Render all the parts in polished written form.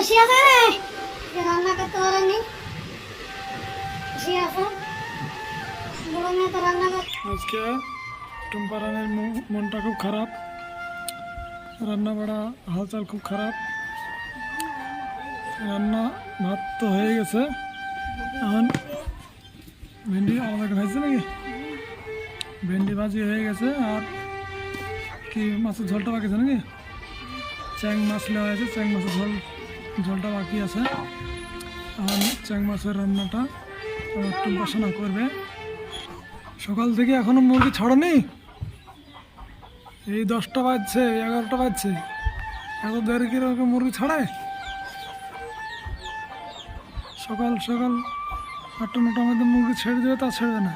বসে আছে রে, রান্না করতে পারেনি। বসে আছে, বড় মেয়ে তো রান্না করতে। আজকে টুম্পা রানের মনটা খুব খারাপ, রান্না বাড়া হালচাল খুব খারাপ। রান্না ভাত তো হয়ে গেছে, এখন ভেন্ডি আমাদেরকে ভাজছে নাকি, ভেন্ডি ভাজি হয়ে গেছে। আর কি মাছের ঝোলটা বাকি আছে নাকি, চ্যাং মাছ নেওয়া হয়েছে, চ্যাং মাছের ঝোলটা বাকি আছে। এখন চ্যাং মাছের রান্নাটা টুম্পা সোনা করবে। সকাল থেকে এখনো মুরগি ছাড়েনি, এই 10টা বাজছে, 11টা বাজছে, এত দেরি কিরকম মুরগি ছাড়ায়? সকাল সকাল 8টা 9টার মধ্যে মুরগি ছেড়ে দেবে, তা ছেড়বে না।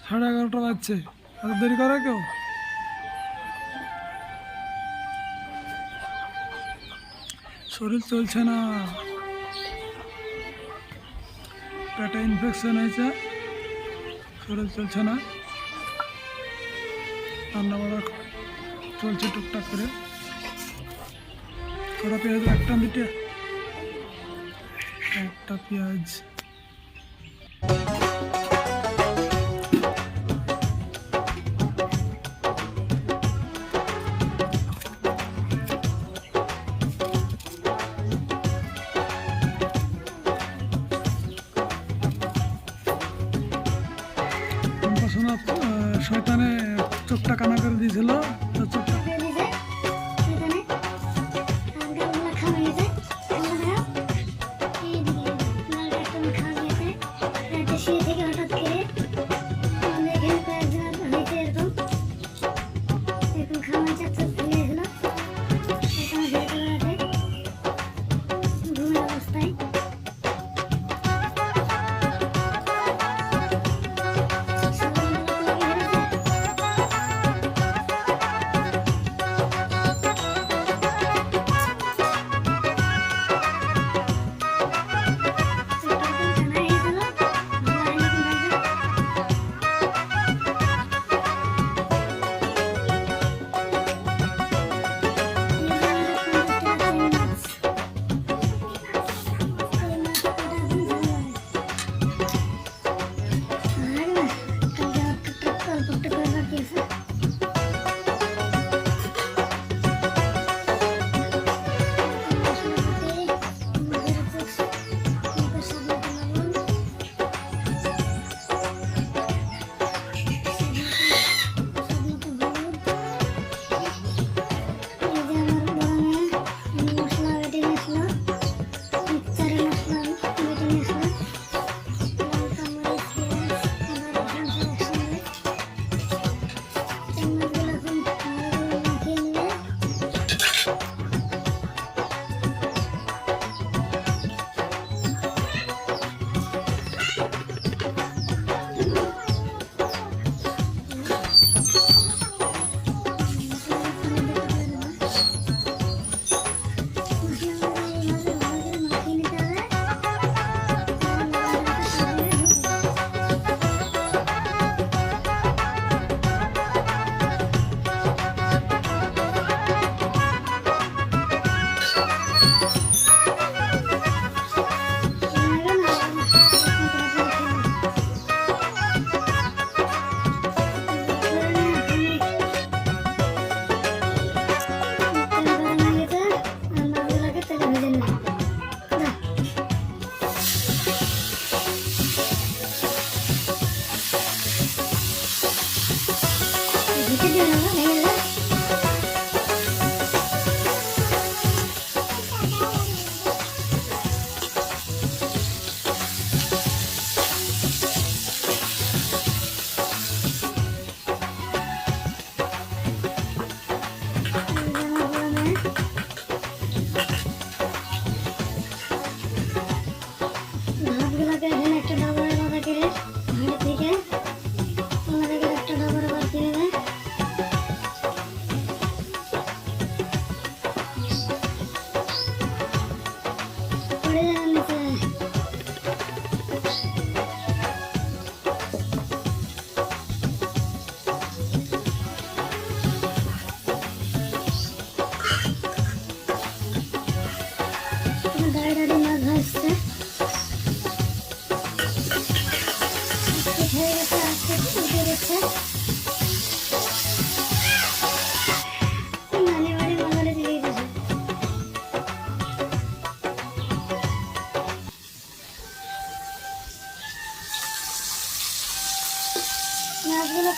11:30 বাজছে, এত দেরি করে কেউ? শরীর চলছে না, পেটে ইনফেকশন হয়েছে, শরীর চলছে না। রান্না বান্না চলছে টুকটাক করে। কটা পেঁয়াজ? একটা দুটো, একটা পেঁয়াজ। শোনা শয়তানে চোখটা কানা করে দিয়েছিল, তো চোখটা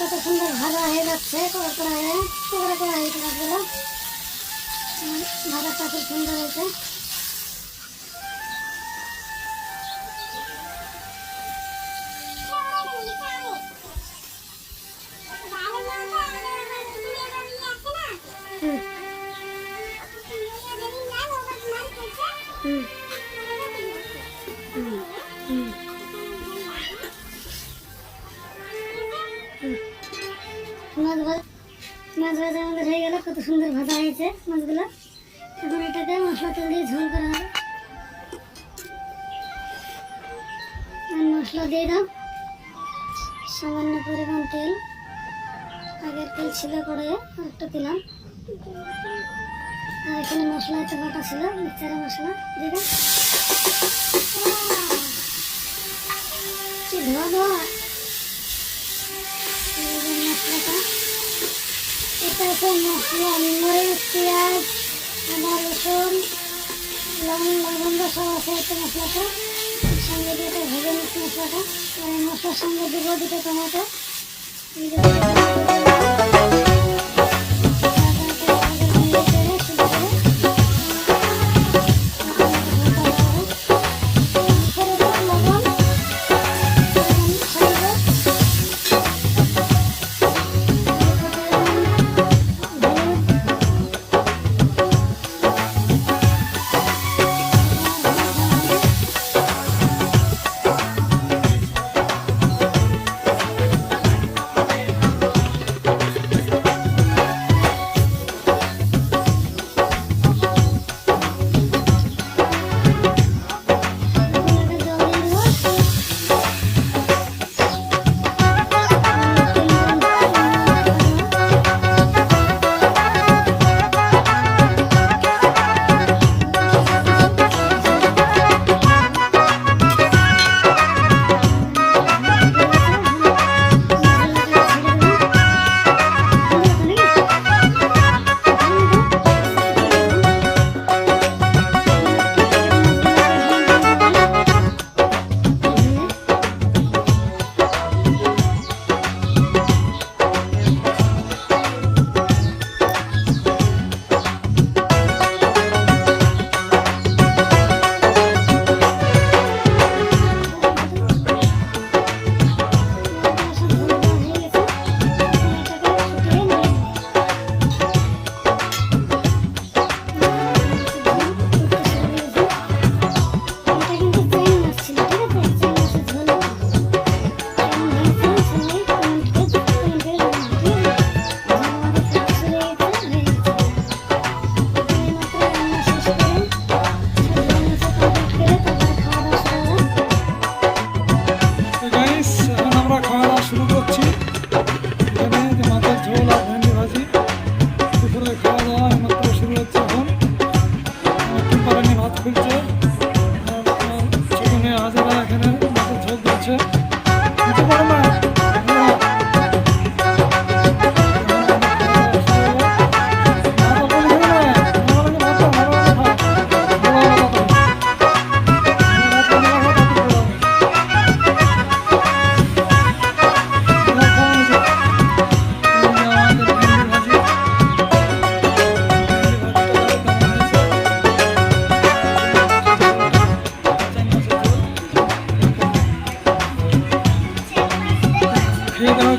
কত সুন্দর ভাজা হয়ে যাচ্ছে কড়া কড়া হয়ে হয়েছে মাছগুলো। ভাজাটা খুব সুন্দর হয়েছে। মাছ ভাজা আমাদের হয়ে গেল, কত সুন্দর ভাজা হয়েছে মাছগুলো। এখন এটাকে মশলা তেল দিয়ে ঝোল করা হবে। মশলা দিয়ে দাও, সামান্য পরিমাণ তেল, আগের তেল ছিল কড়াইয়ে আরেকটা দিলাম। আর এখানে মশলা একটা বাটা ছিল, মিক্সারের মশলা দিয়ে দাও। কি ধোয়া ধোয়া মশলাটা। এটা হচ্ছে মশলা, মরিচ, পেঁয়াজ, আদা, রসুন, লবঙ্গ সব আছে একটা মশলাটা। সঙ্গে দিয়ে ভেজে নিচ্ছি মশলাটা। মশলার সঙ্গে দেবো দুটো টমেটো।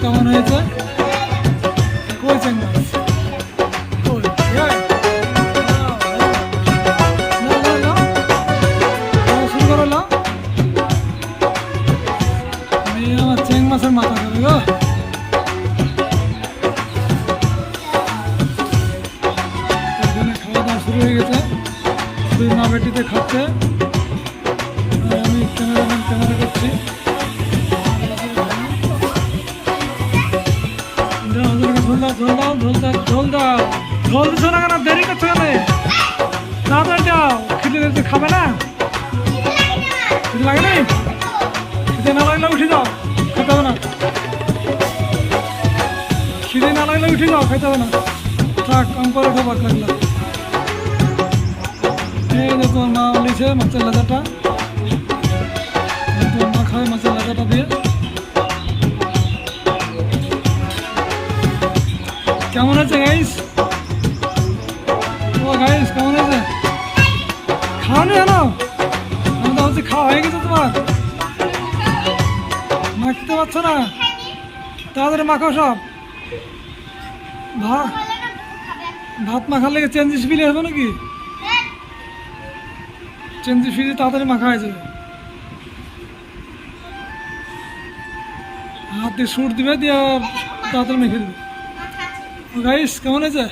কেমন হয়েছে? কই চিংড়ি মাছ? কই? শুরু করো না, আমি আমার চিংড়ি মাছের মাথা করে গো। এখানে খাওয়া দাওয়া শুরু হয়ে গেছে, দুই মা বেটিতে খাচ্ছে, আমি ক্যামেরা করছি। ঝোল দিচ্ছ না কেন? দেরি করছো কেন? তাড়াতাড়ি যাও, খিদে দিতে খাবে না? খিদে লাগে নি? খিদে না লাগলে উঠে যাও, খেতে হবে না। খিদে না লাগলে উঠে যাও, খেতে হবে না। থাক, আমি পরে খাবার লাগলো। এই যে তোমার মা লিছে মাছের লেজাটা, তোমার মা খাবে মাছের লেজাটা দিয়ে। কেমন আছে গাইস? ও গাইস কেমন আছে? খাওয়ানি কেন? আমি তো ভাবছি খাওয়া হয়ে গেছে তোমার। মাখতে পারছো না? তাড়াতাড়ি মাখো সব। ভাত মাখার লেগে চেঞ্জিস ফিরে হবে নাকি? চেঞ্জিস ফিরে তাড়াতাড়ি মাখা হয়ে যাবে। হাত দিয়ে সুর দিবে, দিয়ে তাড়াতাড়ি মেখে দেবে। গাইস কেমন আছে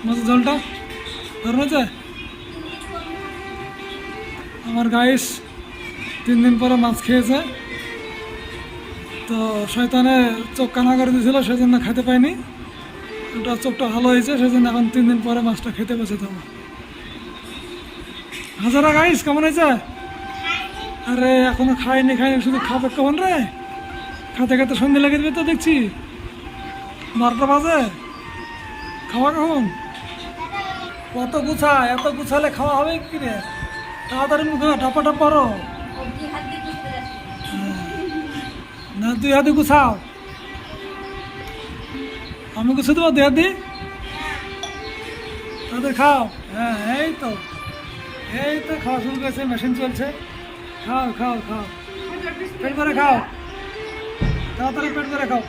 মাছের ঝোলটা? দারুণ আছে। আমার গাইস 3 দিন পরে মাছ খেয়েছে, তো শয়তানে চোখ কানা করে দিয়েছিল, সেই জন্য খেতে পাইনি। ওটা চোখটা ভালো হয়েছে, সেই জন্য এখন 3 দিন পরে মাছটা খেতে বসে যাবো। হাজারা গাইস কেমন হয়েছে? আরে এখনো খাইনি, শুধু খাবে কখন রে? খেতে খেতে সন্ধে লেগে দেবে তো দেখছি। 12টা বাজে, খাওয়া কখন? কত এত গুছালে খাওয়া হবে কি রে? তাড়াতাড়ি মুখে টাপা পরো না, 2 হাতে গুছাও। আমি গুছে দেবো 2 হাত দিয়ে। তাদের খাও। হ্যাঁ এই তো খাওয়া শুরু করেছে, মেশিন চলছে। খাও পেট করে খাও, তাড়াতাড়ি পেট করে খাও।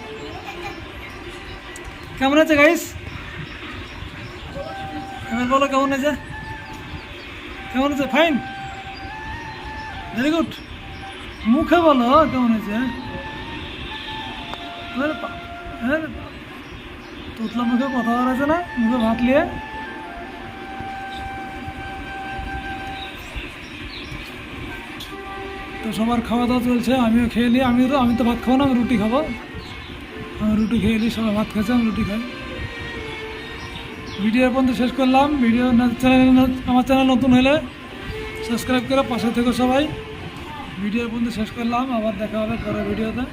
কেমন আছে গাইস? এবার বলো কেমন আছে? কেমন আছে? Fine, very good. মুখে বলো কেমন আছে। তোতলা মুখে কথা বলা আছে না, মুখে ভাত নিয়ে। তো সবার খাওয়া দাওয়া চলছে, আমিও খেয়ে নিই। আমি তো ভাত খাবো না, আমি রুটি খাবো। আমি রুটি খেয়ে নিই, সবাই ভাত খাচ্ছে, আমি রুটি খাই। ভিডিও পর্যন্ত শেষ করলাম। আমার চ্যানেল নতুন হলে সাবস্ক্রাইব করে পাশে থেকো সবাই। ভিডিও পর্যন্ত শেষ করলাম, আবার দেখা হবে পরের ভিডিওতে।